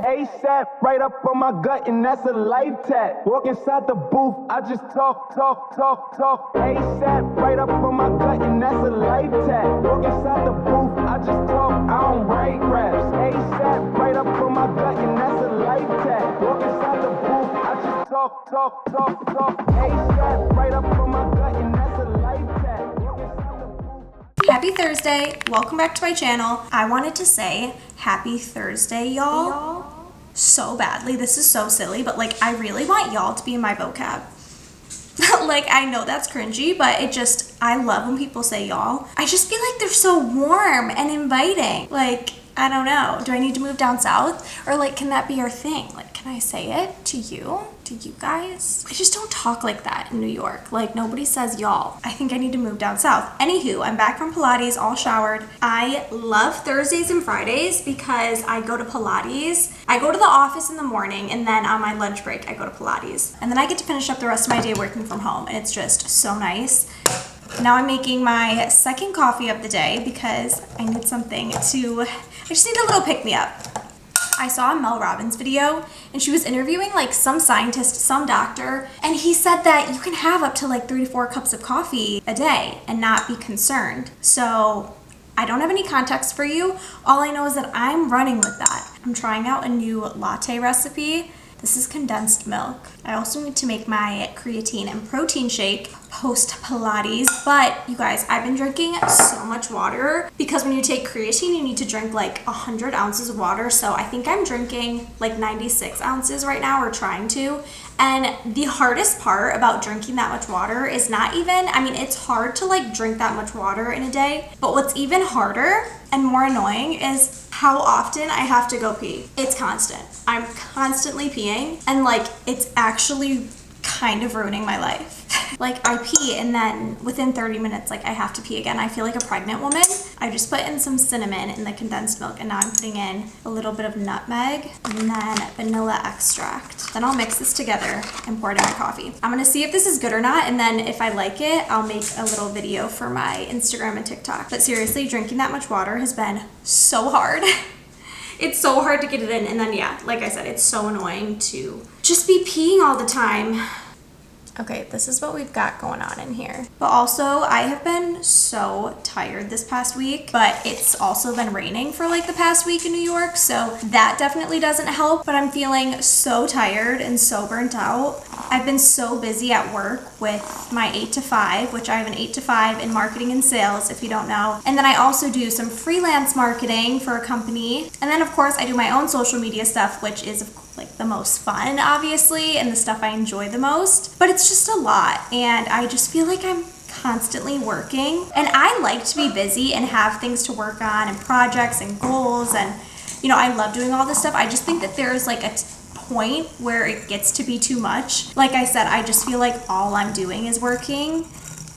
ASAP, right up on my gut, and that's a life tap. Walk inside the booth, I just talk. ASAP, right up on my gut, and that's a life tap. Walk inside the booth, I just talk. I don't write raps. ASAP, right up on my gut, and that's a life tap. Walk inside the booth, I just talk. ASAP, right up on my gut, and that's a life tap. Walk inside the booth. Happy Thursday. Welcome back to my channel. I wanted to say happy Thursday, y'all. So badly. This is so silly, but like I really want y'all to be in my vocab. Like I know that's cringy, but I love when people say y'all. I just feel like they're so warm and inviting. Like, I don't know. Do I need to move down south? Or like, can that be our thing? Like, can I say it to you? To you guys? I just don't talk like that in New York. Like, nobody says y'all. I think I need to move down south. Anywho, I'm back from Pilates, all showered. I love Thursdays and Fridays because I go to Pilates. I go to the office in the morning, and then on my lunch break, I go to Pilates. And then I get to finish up the rest of my day working from home, and it's just so nice. Now I'm making my second coffee of the day because I need something to, I just need a little pick-me-up. I saw a Mel Robbins video and she was interviewing like some scientist, some doctor, and he said that you can have up to like 3 to 4 cups of coffee a day and not be concerned. So I don't have any context for you. All I know is that I'm running with that. I'm trying out a new latte recipe. This is condensed milk. I also need to make my creatine and protein shake post Pilates, but you guys, I've been drinking so much water because when you take creatine, you need to drink like 100 ounces of water. So I think I'm drinking like 96 ounces right now, or trying to. And the hardest part about drinking that much water is not even, I mean, it's hard to like drink that much water in a day, but what's even harder and more annoying is how often I have to go pee. It's constant. I'm constantly peeing, and like it's actually kind of ruining my life. Like I pee and then within 30 minutes, like I have to pee again. I feel like a pregnant woman. I just put in some cinnamon in the condensed milk, and now I'm putting in a little bit of nutmeg and then vanilla extract. Then I'll mix this together and pour it in my coffee. I'm gonna see if this is good or not, and then if I like it, I'll make a little video for my Instagram and TikTok. But seriously, drinking that much water has been so hard. It's so hard to get it in, and then yeah, like I said, it's so annoying to just be peeing all the time. Okay, this is what we've got going on in here. But also, I have been so tired this past week, but it's also been raining for like the past week in New York, so that definitely doesn't help, but I'm feeling so tired and so burnt out. I've been so busy at work with my 8 to 5, which I have an 8 to 5 in marketing and sales, if you don't know. And then I also do some freelance marketing for a company. And then of course, I do my own social media stuff, which is like the most fun, obviously, and the stuff I enjoy the most, but it's just a lot, and I just feel like I'm constantly working, and I like to be busy and have things to work on and projects and goals, and you know, I love doing all this stuff. I just think that there's like a point where it gets to be too much. Like I said, I just feel like all I'm doing is working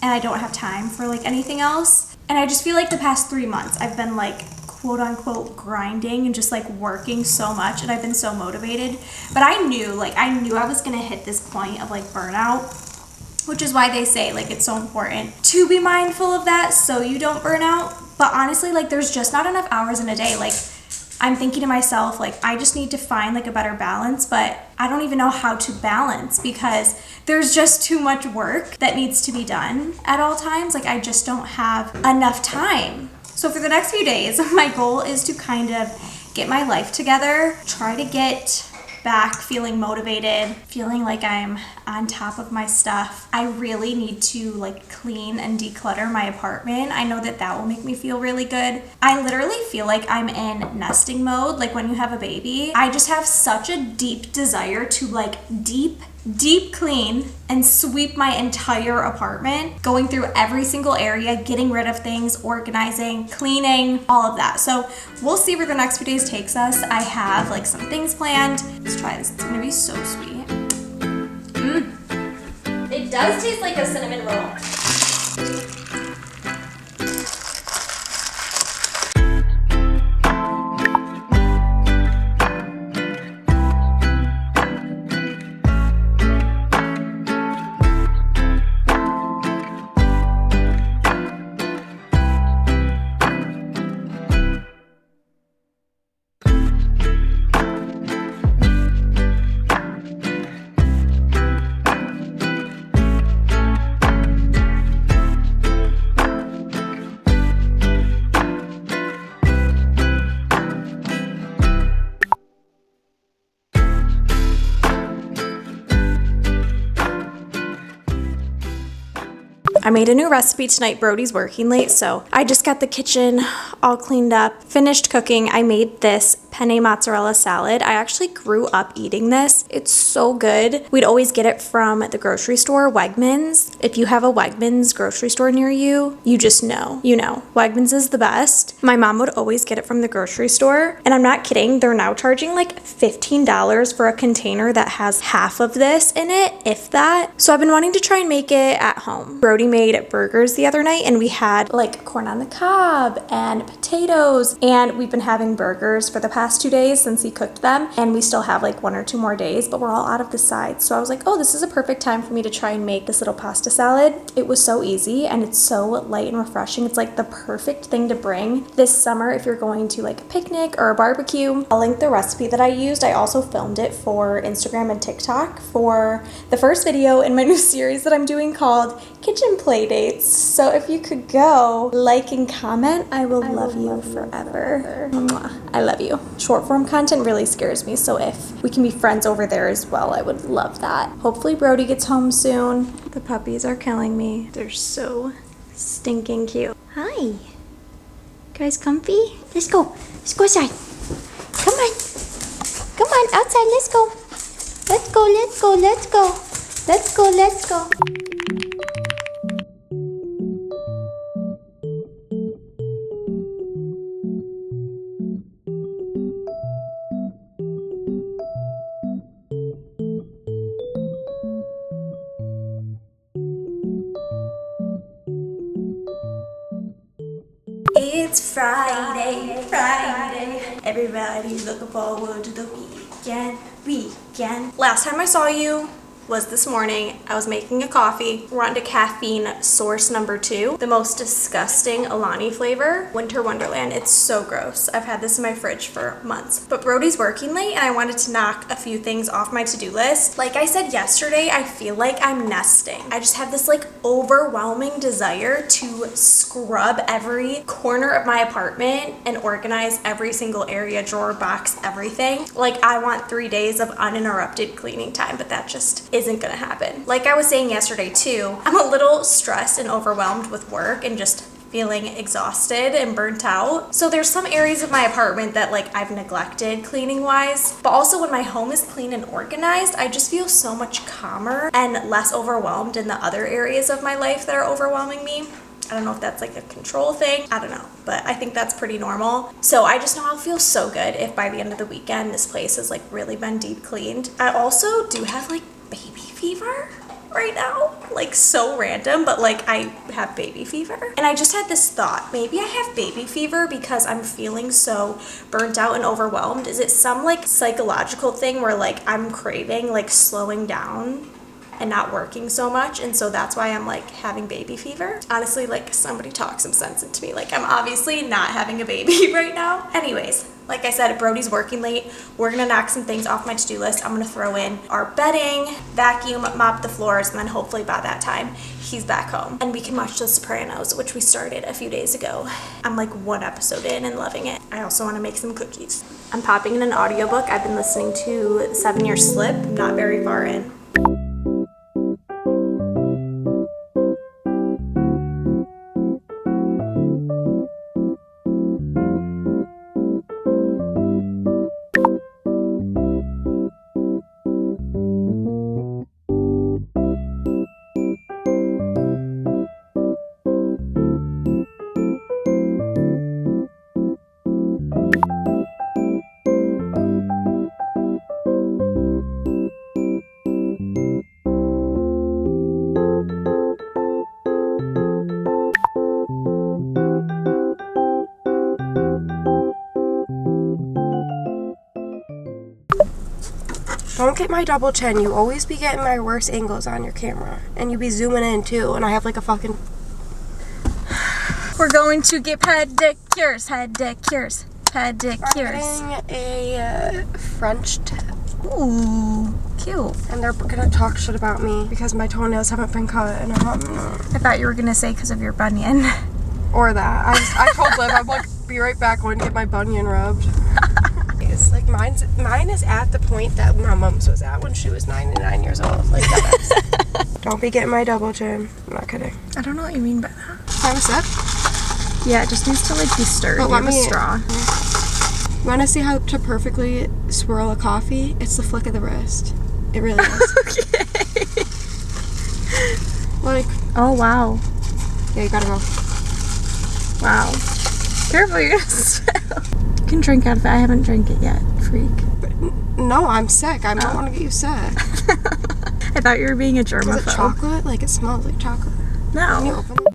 and I don't have time for like anything else, and I just feel like the past 3 months I've been like quote unquote grinding and just like working so much, and I've been so motivated, but I knew I was gonna hit this point of like burnout, which is why they say like it's so important to be mindful of that so you don't burn out. But honestly, like there's just not enough hours in a day. Like I'm thinking to myself, like I just need to find like a better balance, but I don't even know how to balance because there's just too much work that needs to be done at all times. Like I just don't have enough time. So for the next few days, my goal is to kind of get my life together, try to get back feeling motivated, feeling like I'm on top of my stuff. I really need to like clean and declutter my apartment. I know that that will make me feel really good. I literally feel like I'm in nesting mode, like when you have a baby. I just have such a deep desire to like deep clean and sweep my entire apartment, going through every single area, getting rid of things, organizing, cleaning, all of that. So we'll see where the next few days takes us. I have like some things planned. Let's try this. It's gonna be so sweet. It does taste like a cinnamon roll. I made a new recipe tonight. Brody's working late, so I just got the kitchen all cleaned up, finished cooking. I made this penne mozzarella salad. I actually grew up eating this. It's so good. We'd always get it from the grocery store, Wegmans. If you have a Wegmans grocery store near you, you just know. You know, Wegmans is the best. My mom would always get it from the grocery store, and I'm not kidding. They're now charging like $15 for a container that has half of this in it, if that. So I've been wanting to try and make it at home. Brody made burgers the other night, and we had like corn on the cob and potatoes, and we've been having burgers for the past 2 days since he cooked them, and we still have like 1 or 2 more days, but we're all out of the sides. So I was like, oh, this is a perfect time for me to try and make this little pasta salad. It was so easy, and it's so light and refreshing. It's like the perfect thing to bring this summer if you're going to like a picnic or a barbecue. I'll link the recipe that I used. I also filmed it for Instagram and TikTok for the first video in my new series that I'm doing called Kitchen Playdates. So if you could go like and comment, I will love you forever. Mwah. I love you. Short form content really scares me, so if we can be friends over there as well, I would love that. Hopefully Brody gets home soon. The puppies are killing me. They're so stinking cute. Hi. Guys comfy? Let's go. Let's go outside. Come on. Come on, outside. Let's go. Let's go, let's go, let's go. Let's go, let's go. It's Friday, Friday. Everybody's looking forward to the weekend. Last time I saw you was this morning. I was making a coffee. We're on to caffeine source number 2, the most disgusting Alani flavor, Winter Wonderland. It's so gross. I've had this in my fridge for months. But Brody's working late, and I wanted to knock a few things off my to-do list. Like I said yesterday, I feel like I'm nesting. I just have this like overwhelming desire to scrub every corner of my apartment and organize every single area, drawer, box, everything. Like I want 3 days of uninterrupted cleaning time, but that just isn't gonna happen. Like I was saying yesterday too, I'm a little stressed and overwhelmed with work and just feeling exhausted and burnt out. So there's some areas of my apartment that like I've neglected cleaning wise, but also when my home is clean and organized, I just feel so much calmer and less overwhelmed in the other areas of my life that are overwhelming me. I don't know if that's like a control thing. I don't know, but I think that's pretty normal. So I just know I'll feel so good if by the end of the weekend, this place has like really been deep cleaned. I also do have like baby fever right now, like so random, but like I have baby fever. And I just had this thought, maybe I have baby fever because I'm feeling so burnt out and overwhelmed. Is it some like psychological thing where like I'm craving like slowing down and not working so much, and so that's why I'm like having baby fever? Honestly, like somebody talk some sense into me. Like I'm obviously not having a baby right now. Anyways, like I said, Brody's working late. We're gonna knock some things off my to-do list. I'm gonna throw in our bedding, vacuum, mop the floors, and then hopefully by that time he's back home and we can watch The Sopranos, which we started a few days ago. I'm like 1 episode in and loving it. I also want to make some cookies. I'm popping in an audiobook. I've been listening to 7 Year Slip, not very far in. Don't get my double chin. You always be getting my worst angles on your camera. And you be zooming in too, and I have like a fucking... We're going to get pedicures, pedicures, pedicures. I'm getting a French tip. Ooh, cute. And they're gonna talk shit about me because my toenails haven't been cut. And I thought you were gonna say because of your bunion. Or that. I told Liv, I'm like, be right back, going to get my bunion rubbed. It's like mine is at the point that my mom's was at when she was 99 years old. Like that is. Don't be getting my double chin. I'm not kidding. I don't know what you mean by that. Have a sip? Yeah, it just needs to like be stirred. But You let have a me- straw. You want to see how to perfectly swirl a coffee? It's the flick of the wrist. It really is. Okay. Like, Oh wow. yeah, you gotta go. Wow. Careful, you're gonna spill. You can drink out of it. I haven't drank it yet, freak. No, I'm sick. I don't want to get you sick. I thought you were being a germaphobe. Is it chocolate? Like, it smells like chocolate. Can you No. open it?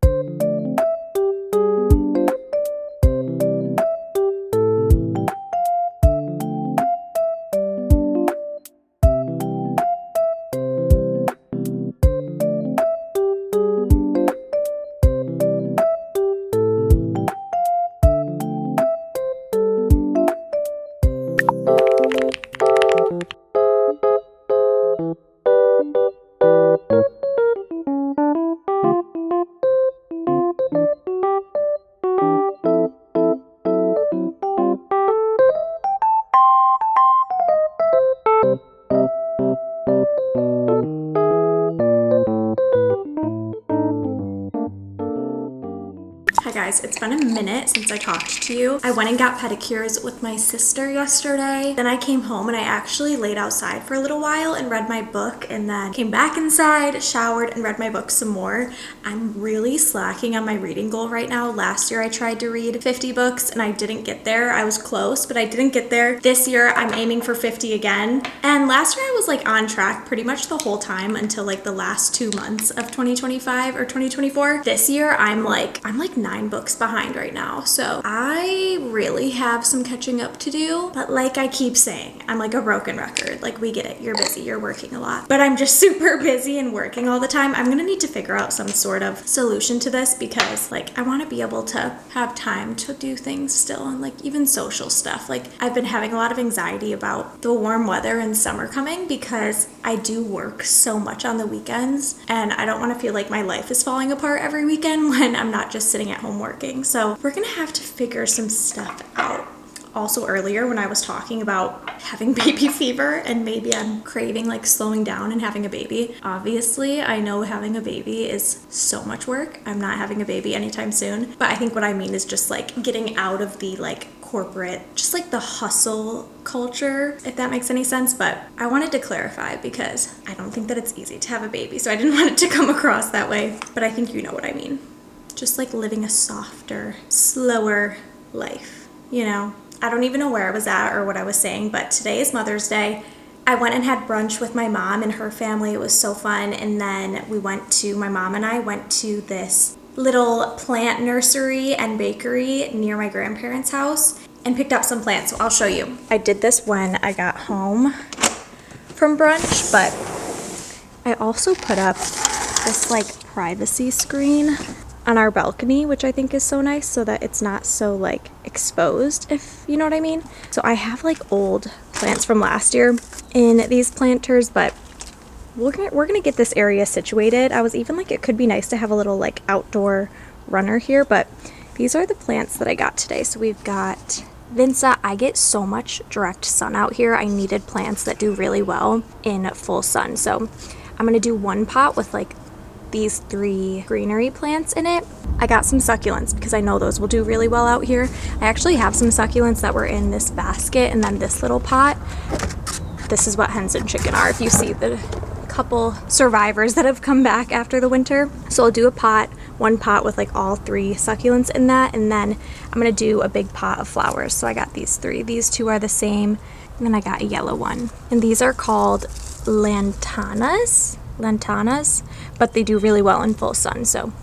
Hi guys, it's been a minute since I talked to you. I went and got pedicures with my sister yesterday. Then I came home and I actually laid outside for a little while and read my book, and then came back inside, showered, and read my book some more. I'm really slacking on my reading goal right now. Last year I tried to read 50 books and I didn't get there. I was close, but I didn't get there. This year I'm aiming for 50 again. And last year I was like on track pretty much the whole time until like the last 2 months of 2025 or 2024. This year I'm like 9 books behind right now, so I really have some catching up to do. But like I keep saying, I'm like a broken record. Like, we get it, you're busy, you're working a lot, but I'm just super busy and working all the time. I'm gonna need to figure out some sort of solution to this, because like I want to be able to have time to do things still, and like even social stuff. Like, I've been having a lot of anxiety about the warm weather and summer coming, because I do work so much on the weekends and I don't want to feel like my life is falling apart every weekend when I'm not just sitting at home working. So we're gonna have to figure some stuff out. Also, earlier when I was talking about having baby fever and maybe I'm craving like slowing down and having a baby, obviously I know having a baby is so much work. I'm not having a baby anytime soon, but I think what I mean is just like getting out of the like corporate, just like the hustle culture, if that makes any sense. But I wanted to clarify because I don't think that it's easy to have a baby, so I didn't want it to come across that way, but I think you know what I mean. Just like living a softer, slower life, you know? I don't even know where I was at or what I was saying, but today is Mother's Day. I went and had brunch with my mom and her family. It was so fun. And then my mom and I went to this little plant nursery and bakery near my grandparents' house and picked up some plants. So I'll show you. I did this when I got home from brunch, but I also put up this like privacy screen on our balcony, which I think is so nice, so that it's not so like exposed, if you know what I mean. So I have like old plants from last year in these planters, but we're gonna get this area situated. I was even like, it could be nice to have a little like outdoor runner here, but these are the plants that I got today. So we've got Vinca. I get so much direct sun out here. I needed plants that do really well in full sun. So I'm gonna do one pot with like these 3 greenery plants in it. I got some succulents because I know those will do really well out here. I actually have some succulents that were in this basket, and then this little pot. This is what hens and chicken are, if you see the couple survivors that have come back after the winter. So I'll do one pot with like all 3 succulents in that, and then I'm gonna do a big pot of flowers. So I got these 3. These 2 are the same, and then I got a yellow one. And these are called lantanas, but they do really well in full sun. So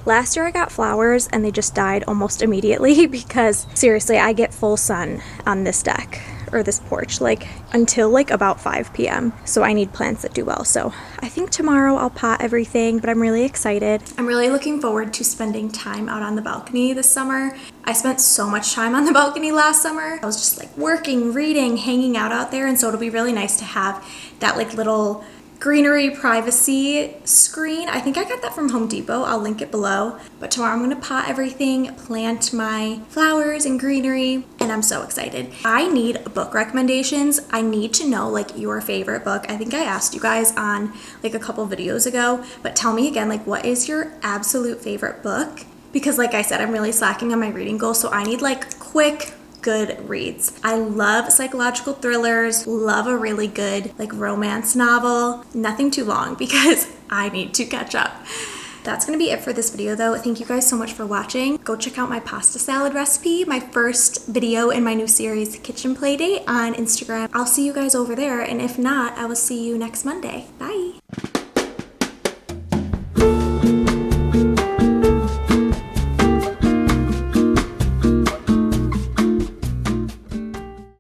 last year I got flowers and they just died almost immediately because seriously, I get full sun on this deck or this porch like until like about 5 p.m. So I need plants that do well. So I think tomorrow I'll pot everything, but I'm really excited. I'm really looking forward to spending time out on the balcony this summer. I spent so much time on the balcony last summer. I was just like working, reading, hanging out there, and so it'll be really nice to have that like little greenery privacy screen. I think I got that from Home Depot. I'll link it below. But tomorrow I'm gonna pot everything, plant my flowers and greenery, and I'm so excited. I need book recommendations. I need to know like your favorite book. I think I asked you guys on like a couple videos ago, but tell me again, like what is your absolute favorite book? Because like I said, I'm really slacking on my reading goals, so I need like quick, good reads. I love psychological thrillers, love a really good like romance novel, nothing too long because I need to catch up. That's gonna be it for this video though. Thank you guys so much for watching. Go check out my pasta salad recipe, my first video in my new series, Kitchen Playdate, on Instagram. I'll see you guys over there, and if not, I will see you next Monday. Bye.